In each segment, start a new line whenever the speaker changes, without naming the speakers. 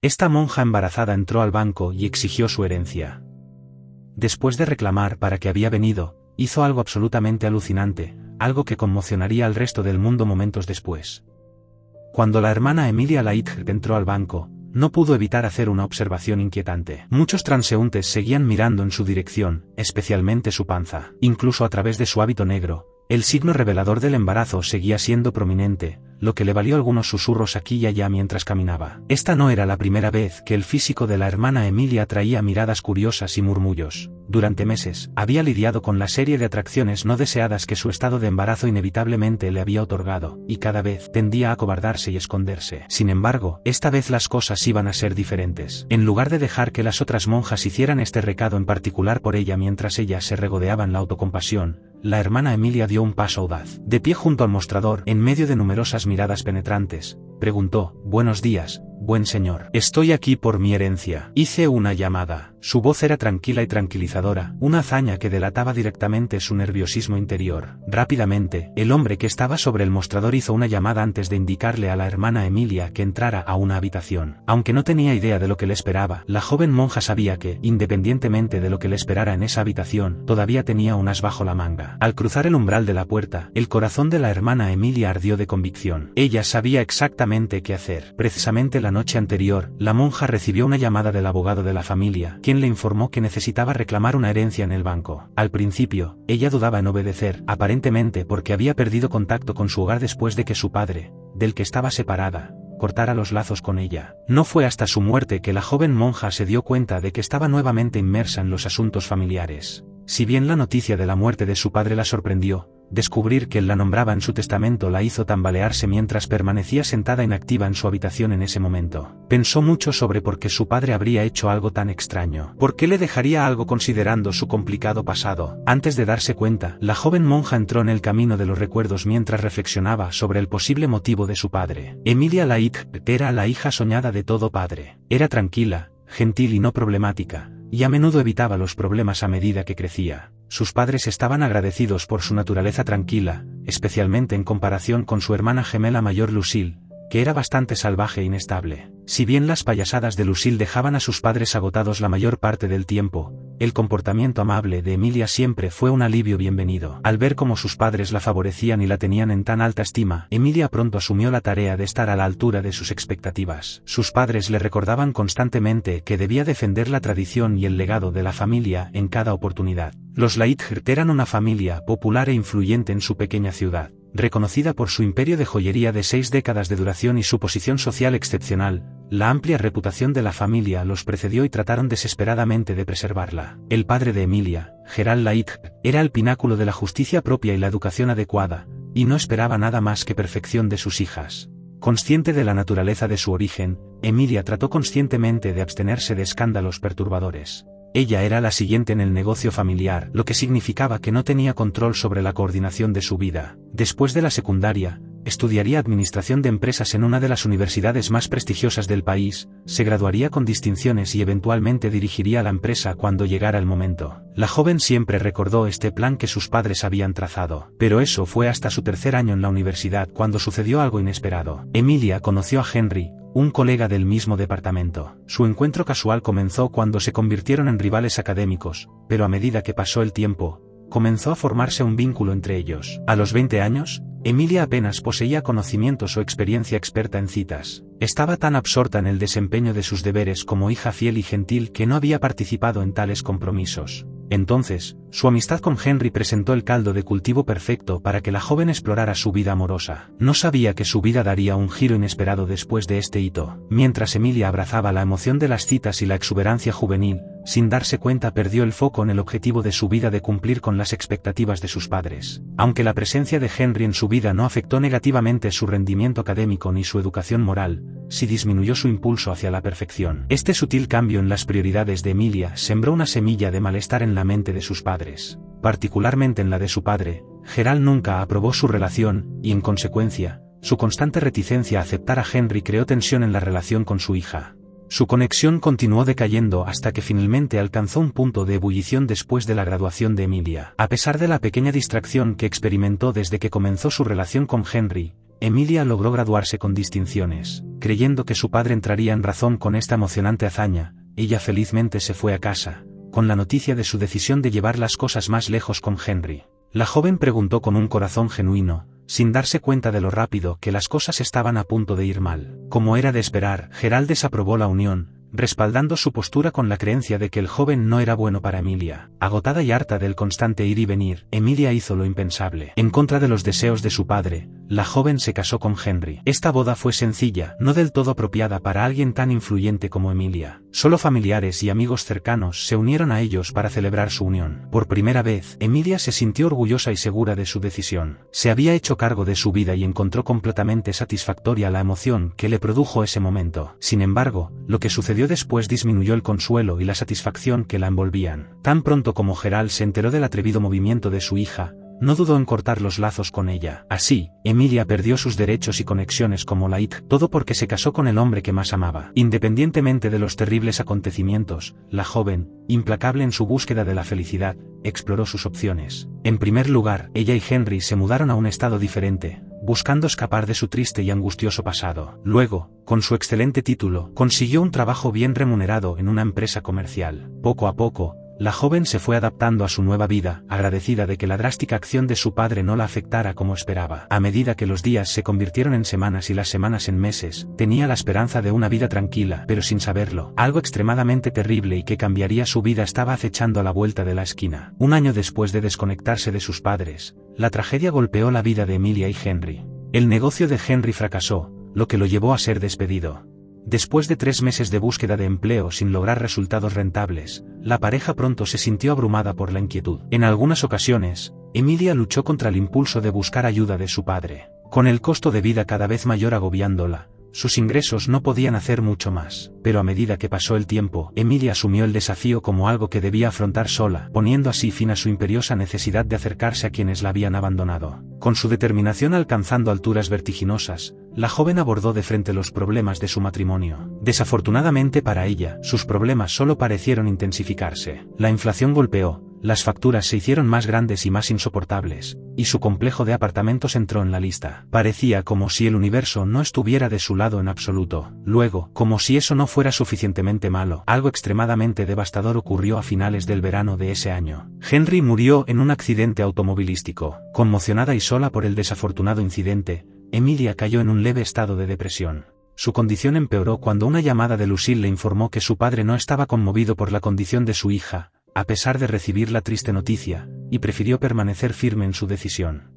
Esta monja embarazada entró al banco y exigió su herencia. Después de reclamar para qué había venido, hizo algo absolutamente alucinante, algo que conmocionaría al resto del mundo momentos después. Cuando la hermana Emilia Laitgert entró al banco, no pudo evitar hacer una observación inquietante. Muchos transeúntes seguían mirando en su dirección, especialmente su panza. Incluso a través de su hábito negro, el signo revelador del embarazo seguía siendo prominente, lo que le valió algunos susurros aquí y allá mientras caminaba. Esta no era la primera vez que el físico de la hermana Emilia traía miradas curiosas y murmullos. Durante meses, había lidiado con la serie de atracciones no deseadas que su estado de embarazo inevitablemente le había otorgado, y cada vez tendía a acobardarse y esconderse. Sin embargo, esta vez las cosas iban a ser diferentes. En lugar de dejar que las otras monjas hicieran este recado en particular por ella mientras ella se regodeaba en la autocompasión, la hermana Emilia dio un paso audaz. De pie junto al mostrador, en medio de numerosas miradas penetrantes, preguntó: «Buenos días, buen señor. Estoy aquí por mi herencia. Hice una llamada». Su voz era tranquila y tranquilizadora, una hazaña que delataba directamente su nerviosismo interior. Rápidamente, el hombre que estaba sobre el mostrador hizo una llamada antes de indicarle a la hermana Emilia que entrara a una habitación. Aunque no tenía idea de lo que le esperaba, la joven monja sabía que, independientemente de lo que le esperara en esa habitación, todavía tenía un as bajo la manga. Al cruzar el umbral de la puerta, el corazón de la hermana Emilia ardió de convicción. Ella sabía exactamente qué hacer. Precisamente la noche anterior, la monja recibió una llamada del abogado de la familia, quien le informó que necesitaba reclamar una herencia en el banco. Al principio, ella dudaba en obedecer, aparentemente porque había perdido contacto con su hogar después de que su padre, del que estaba separada, cortara los lazos con ella. No fue hasta su muerte que la joven monja se dio cuenta de que estaba nuevamente inmersa en los asuntos familiares. Si bien la noticia de la muerte de su padre la sorprendió, descubrir que él la nombraba en su testamento la hizo tambalearse mientras permanecía sentada inactiva en su habitación en ese momento. Pensó mucho sobre por qué su padre habría hecho algo tan extraño. ¿Por qué le dejaría algo considerando su complicado pasado? Antes de darse cuenta, la joven monja entró en el camino de los recuerdos mientras reflexionaba sobre el posible motivo de su padre. Emilia Laitgert era la hija soñada de todo padre. Era tranquila, gentil y no problemática, y a menudo evitaba los problemas a medida que crecía. Sus padres estaban agradecidos por su naturaleza tranquila, especialmente en comparación con su hermana gemela mayor Lucille, que era bastante salvaje e inestable. Si bien las payasadas de Lucille dejaban a sus padres agotados la mayor parte del tiempo, el comportamiento amable de Emilia siempre fue un alivio bienvenido. Al ver cómo sus padres la favorecían y la tenían en tan alta estima, Emilia pronto asumió la tarea de estar a la altura de sus expectativas. Sus padres le recordaban constantemente que debía defender la tradición y el legado de la familia en cada oportunidad. Los Laitgert eran una familia popular e influyente en su pequeña ciudad, reconocida por su imperio de joyería de 6 décadas de duración y su posición social excepcional. La amplia reputación de la familia los precedió y trataron desesperadamente de preservarla. El padre de Emilia, Gerald Laitgert, era el pináculo de la justicia propia y la educación adecuada, y no esperaba nada más que perfección de sus hijas. Consciente de la naturaleza de su origen, Emilia trató conscientemente de abstenerse de escándalos perturbadores. Ella era la siguiente en el negocio familiar, lo que significaba que no tenía control sobre la coordinación de su vida. Después de la secundaria, estudiaría administración de empresas en una de las universidades más prestigiosas del país, se graduaría con distinciones y eventualmente dirigiría la empresa cuando llegara el momento. La joven siempre recordó este plan que sus padres habían trazado, pero eso fue hasta su tercer año en la universidad cuando sucedió algo inesperado. Emilia conoció a Henry, un colega del mismo departamento. Su encuentro casual comenzó cuando se convirtieron en rivales académicos, pero a medida que pasó el tiempo, comenzó a formarse un vínculo entre ellos. A los 20 años, Emilia apenas poseía conocimientos o experiencia experta en citas. Estaba tan absorta en el desempeño de sus deberes como hija fiel y gentil que no había participado en tales compromisos. Entonces, su amistad con Henry presentó el caldo de cultivo perfecto para que la joven explorara su vida amorosa. No sabía que su vida daría un giro inesperado después de este hito. Mientras Emilia abrazaba la emoción de las citas y la exuberancia juvenil, sin darse cuenta perdió el foco en el objetivo de su vida de cumplir con las expectativas de sus padres. Aunque la presencia de Henry en su vida no afectó negativamente su rendimiento académico ni su educación moral, sí disminuyó su impulso hacia la perfección. Este sutil cambio en las prioridades de Emilia sembró una semilla de malestar en la mente de sus padres. Particularmente en la de su padre, Gerald nunca aprobó su relación, y en consecuencia, su constante reticencia a aceptar a Henry creó tensión en la relación con su hija. Su conexión continuó decayendo hasta que finalmente alcanzó un punto de ebullición después de la graduación de Emilia. A pesar de la pequeña distracción que experimentó desde que comenzó su relación con Henry, Emilia logró graduarse con distinciones. Creyendo que su padre entraría en razón con esta emocionante hazaña, ella felizmente se fue a casa, con la noticia de su decisión de llevar las cosas más lejos con Henry. La joven preguntó con un corazón genuino, sin darse cuenta de lo rápido que las cosas estaban a punto de ir mal. Como era de esperar, Gerald desaprobó la unión, respaldando su postura con la creencia de que el joven no era bueno para Emilia. Agotada y harta del constante ir y venir, Emilia hizo lo impensable. En contra de los deseos de su padre, la joven se casó con Henry. Esta boda fue sencilla, no del todo apropiada para alguien tan influyente como Emilia. Solo familiares y amigos cercanos se unieron a ellos para celebrar su unión. Por primera vez, Emilia se sintió orgullosa y segura de su decisión. Se había hecho cargo de su vida y encontró completamente satisfactoria la emoción que le produjo ese momento. Sin embargo, lo que sucedió después disminuyó el consuelo y la satisfacción que la envolvían. Tan pronto como Gerald se enteró del atrevido movimiento de su hija, no dudó en cortar los lazos con ella. Así, Emilia perdió sus derechos y conexiones como laïc, todo porque se casó con el hombre que más amaba. Independientemente de los terribles acontecimientos, la joven, implacable en su búsqueda de la felicidad, exploró sus opciones. En primer lugar, ella y Henry se mudaron a un estado diferente, buscando escapar de su triste y angustioso pasado. Luego, con su excelente título, consiguió un trabajo bien remunerado en una empresa comercial. Poco a poco, la joven se fue adaptando a su nueva vida, agradecida de que la drástica acción de su padre no la afectara como esperaba. A medida que los días se convirtieron en semanas y las semanas en meses, tenía la esperanza de una vida tranquila, pero sin saberlo, algo extremadamente terrible y que cambiaría su vida estaba acechando a la vuelta de la esquina. Un año después de desconectarse de sus padres, la tragedia golpeó la vida de Emilia y Henry. El negocio de Henry fracasó, lo que lo llevó a ser despedido. Después de 3 meses de búsqueda de empleo sin lograr resultados rentables, la pareja pronto se sintió abrumada por la inquietud. En algunas ocasiones, Emilia luchó contra el impulso de buscar ayuda de su padre. Con el costo de vida cada vez mayor agobiándola, sus ingresos no podían hacer mucho más. Pero a medida que pasó el tiempo, Emilia asumió el desafío como algo que debía afrontar sola, poniendo así fin a su imperiosa necesidad de acercarse a quienes la habían abandonado. Con su determinación alcanzando alturas vertiginosas, la joven abordó de frente los problemas de su matrimonio. Desafortunadamente para ella, sus problemas solo parecieron intensificarse. La inflación golpeó, las facturas se hicieron más grandes y más insoportables, y su complejo de apartamentos entró en la lista. Parecía como si el universo no estuviera de su lado en absoluto. Luego, como si eso no fuera suficientemente malo, algo extremadamente devastador ocurrió a finales del verano de ese año. Henry murió en un accidente automovilístico. Conmocionada y sola por el desafortunado incidente, Emilia cayó en un leve estado de depresión. Su condición empeoró cuando una llamada de Lucille le informó que su padre no estaba conmovido por la condición de su hija, a pesar de recibir la triste noticia, y prefirió permanecer firme en su decisión.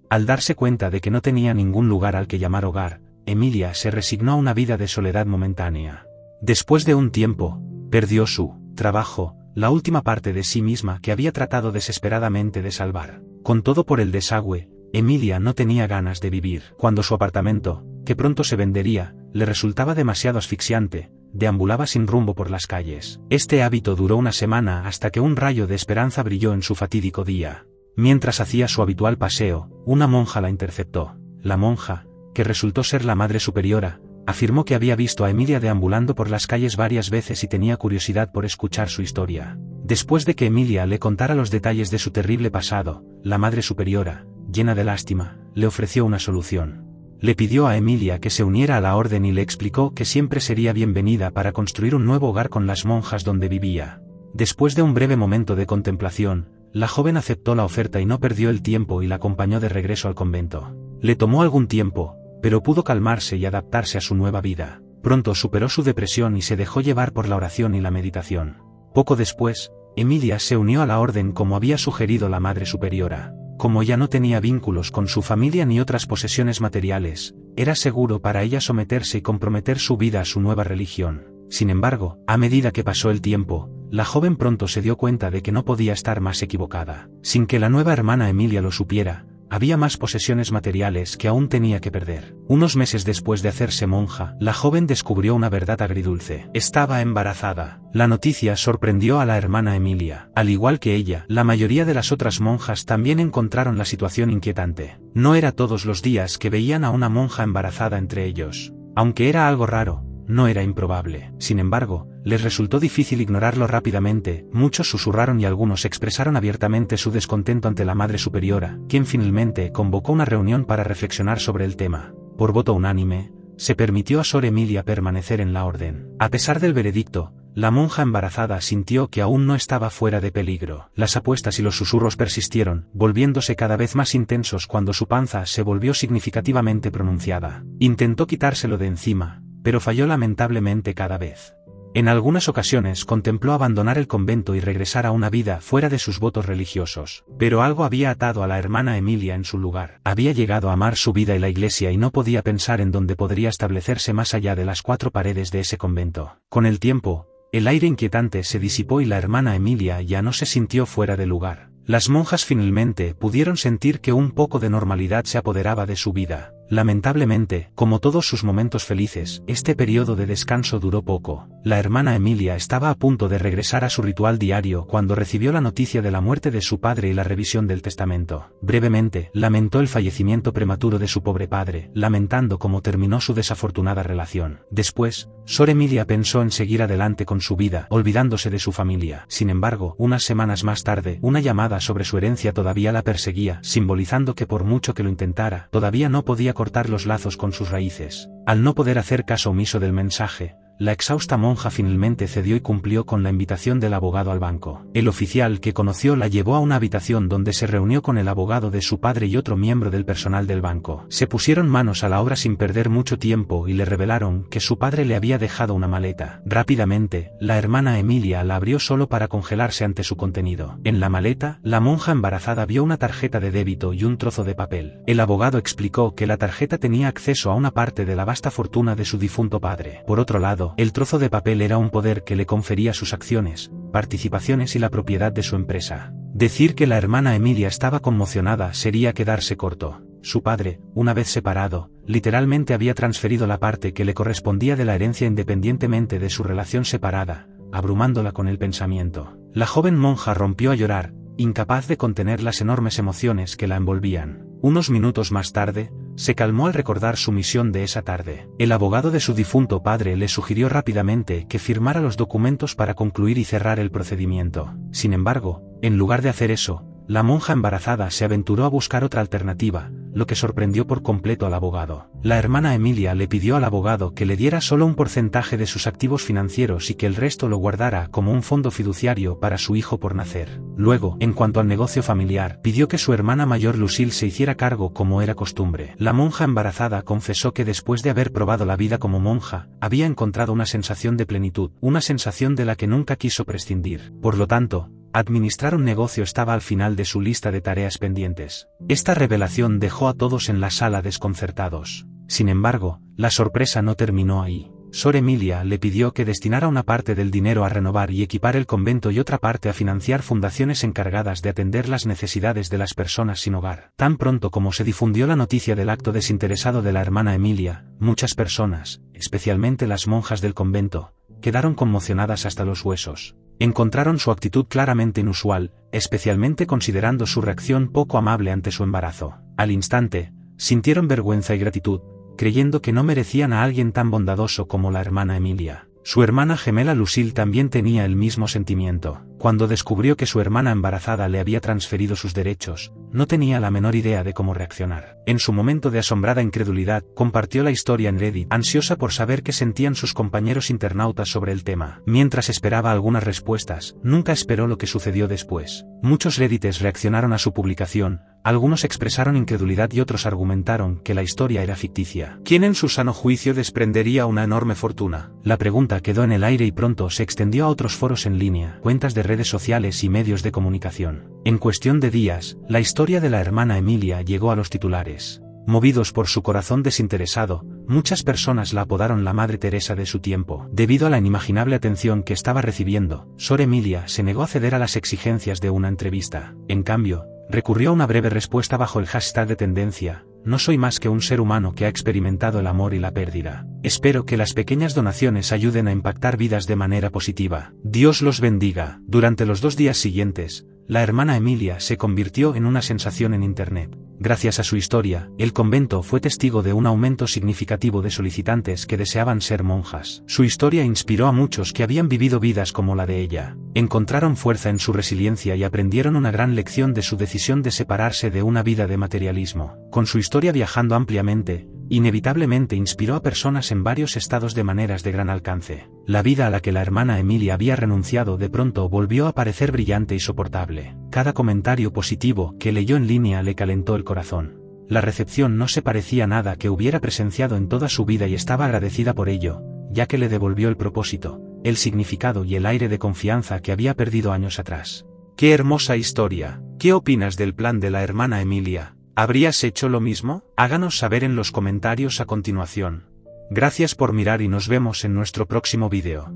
Al darse cuenta de que no tenía ningún lugar al que llamar hogar, Emilia se resignó a una vida de soledad momentánea. Después de un tiempo, perdió su trabajo, la última parte de sí misma que había tratado desesperadamente de salvar. Con todo por el desagüe, Emilia no tenía ganas de vivir. Cuando su apartamento, que pronto se vendería, le resultaba demasiado asfixiante, deambulaba sin rumbo por las calles. Este hábito duró una semana hasta que un rayo de esperanza brilló en su fatídico día. Mientras hacía su habitual paseo, una monja la interceptó. La monja, que resultó ser la Madre Superiora, afirmó que había visto a Emilia deambulando por las calles varias veces y tenía curiosidad por escuchar su historia. Después de que Emilia le contara los detalles de su terrible pasado, la Madre Superiora, llena de lástima, le ofreció una solución. Le pidió a Emilia que se uniera a la orden y le explicó que siempre sería bienvenida para construir un nuevo hogar con las monjas donde vivía. Después de un breve momento de contemplación, la joven aceptó la oferta y no perdió el tiempo y la acompañó de regreso al convento. Le tomó algún tiempo, pero pudo calmarse y adaptarse a su nueva vida. Pronto superó su depresión y se dejó llevar por la oración y la meditación. Poco después, Emilia se unió a la orden como había sugerido la Madre Superiora. Como ya no tenía vínculos con su familia ni otras posesiones materiales, era seguro para ella someterse y comprometer su vida a su nueva religión. Sin embargo, a medida que pasó el tiempo, la joven pronto se dio cuenta de que no podía estar más equivocada. Sin que la nueva hermana Emilia lo supiera, había más posesiones materiales que aún tenía que perder. Unos meses después de hacerse monja, la joven descubrió una verdad agridulce. Estaba embarazada. La noticia sorprendió a la hermana Emilia. Al igual que ella, la mayoría de las otras monjas también encontraron la situación inquietante. No era todos los días que veían a una monja embarazada entre ellos. Aunque era algo raro, no era improbable. Sin embargo, les resultó difícil ignorarlo rápidamente, muchos susurraron y algunos expresaron abiertamente su descontento ante la Madre Superiora, quien finalmente convocó una reunión para reflexionar sobre el tema. Por voto unánime, se permitió a Sor Emilia permanecer en la orden. A pesar del veredicto, la monja embarazada sintió que aún no estaba fuera de peligro. Las apuestas y los susurros persistieron, volviéndose cada vez más intensos cuando su panza se volvió significativamente pronunciada. Intentó quitárselo de encima, pero falló lamentablemente cada vez. En algunas ocasiones contempló abandonar el convento y regresar a una vida fuera de sus votos religiosos. Pero algo había atado a la hermana Emilia en su lugar. Había llegado a amar su vida y la iglesia y no podía pensar en dónde podría establecerse más allá de las 4 paredes de ese convento. Con el tiempo, el aire inquietante se disipó y la hermana Emilia ya no se sintió fuera de lugar. Las monjas finalmente pudieron sentir que un poco de normalidad se apoderaba de su vida. Lamentablemente, como todos sus momentos felices, este periodo de descanso duró poco. La hermana Emilia estaba a punto de regresar a su ritual diario cuando recibió la noticia de la muerte de su padre y la revisión del testamento. Brevemente, lamentó el fallecimiento prematuro de su pobre padre, lamentando cómo terminó su desafortunada relación. Después, Sor Emilia pensó en seguir adelante con su vida, olvidándose de su familia. Sin embargo, unas semanas más tarde, una llamada sobre su herencia todavía la perseguía, simbolizando que por mucho que lo intentara, todavía no podía cortar los lazos con sus raíces. Al no poder hacer caso omiso del mensaje, la exhausta monja finalmente cedió y cumplió con la invitación del abogado al banco. El oficial que conoció la llevó a una habitación donde se reunió con el abogado de su padre y otro miembro del personal del banco. Se pusieron manos a la obra sin perder mucho tiempo y le revelaron que su padre le había dejado una maleta. Rápidamente, la hermana Emilia la abrió solo para congelarse ante su contenido. En la maleta, la monja embarazada vio una tarjeta de débito y un trozo de papel. El abogado explicó que la tarjeta tenía acceso a una parte de la vasta fortuna de su difunto padre. Por otro lado, el trozo de papel era un poder que le confería sus acciones, participaciones y la propiedad de su empresa. Decir que la hermana Emilia estaba conmocionada sería quedarse corto. Su padre, una vez separado, literalmente había transferido la parte que le correspondía de la herencia independientemente de su relación separada, abrumándola con el pensamiento. La joven monja rompió a llorar, incapaz de contener las enormes emociones que la envolvían. Unos minutos más tarde, se calmó al recordar su misión de esa tarde. El abogado de su difunto padre le sugirió rápidamente que firmara los documentos para concluir y cerrar el procedimiento. Sin embargo, en lugar de hacer eso, la monja embarazada se aventuró a buscar otra alternativa, lo que sorprendió por completo al abogado. La hermana Emilia le pidió al abogado que le diera solo un porcentaje de sus activos financieros y que el resto lo guardara como un fondo fiduciario para su hijo por nacer. Luego, en cuanto al negocio familiar, pidió que su hermana mayor Lucille se hiciera cargo como era costumbre. La monja embarazada confesó que después de haber probado la vida como monja, había encontrado una sensación de plenitud, una sensación de la que nunca quiso prescindir. Por lo tanto, administrar un negocio estaba al final de su lista de tareas pendientes. Esta revelación dejó a todos en la sala desconcertados. Sin embargo, la sorpresa no terminó ahí. Sor Emilia le pidió que destinara una parte del dinero a renovar y equipar el convento y otra parte a financiar fundaciones encargadas de atender las necesidades de las personas sin hogar. Tan pronto como se difundió la noticia del acto desinteresado de la hermana Emilia, muchas personas, especialmente las monjas del convento, quedaron conmocionadas hasta los huesos. Encontraron su actitud claramente inusual, especialmente considerando su reacción poco amable ante su embarazo. Al instante, sintieron vergüenza y gratitud, creyendo que no merecían a alguien tan bondadoso como la hermana Emilia. Su hermana gemela Lucille también tenía el mismo sentimiento. Cuando descubrió que su hermana embarazada le había transferido sus derechos, no tenía la menor idea de cómo reaccionar. En su momento de asombrada incredulidad, compartió la historia en Reddit, ansiosa por saber qué sentían sus compañeros internautas sobre el tema. Mientras esperaba algunas respuestas, nunca esperó lo que sucedió después. Muchos reddites reaccionaron a su publicación, algunos expresaron incredulidad y otros argumentaron que la historia era ficticia. ¿Quién en su sano juicio desprendería una enorme fortuna? La pregunta quedó en el aire y pronto se extendió a otros foros en línea, cuentas de redes sociales y medios de comunicación. En cuestión de días, la historia de la hermana Emilia llegó a los titulares. Movidos por su corazón desinteresado, muchas personas la apodaron la Madre Teresa de su tiempo. Debido a la inimaginable atención que estaba recibiendo, Sor Emilia se negó a ceder a las exigencias de una entrevista. En cambio, recurrió a una breve respuesta bajo el hashtag de tendencia: no soy más que un ser humano que ha experimentado el amor y la pérdida. Espero que las pequeñas donaciones ayuden a impactar vidas de manera positiva. Dios los bendiga. Durante los 2 días siguientes, La hermana Emilia se convirtió en una sensación en Internet. Gracias a su historia, el convento fue testigo de un aumento significativo de solicitantes que deseaban ser monjas. Su historia inspiró a muchos que habían vivido vidas como la de ella. Encontraron fuerza en su resiliencia y aprendieron una gran lección de su decisión de separarse de una vida de materialismo. Con su historia viajando ampliamente, inevitablemente inspiró a personas en varios estados de maneras de gran alcance. La vida a la que la hermana Emilia había renunciado de pronto volvió a parecer brillante y soportable. Cada comentario positivo que leyó en línea le calentó el corazón. La recepción no se parecía a nada que hubiera presenciado en toda su vida y estaba agradecida por ello, ya que le devolvió el propósito, el significado y el aire de confianza que había perdido años atrás. ¡Qué hermosa historia! ¿Qué opinas del plan de la hermana Emilia? ¿Habrías hecho lo mismo? Háganos saber en los comentarios a continuación. Gracias por mirar y nos vemos en nuestro próximo vídeo.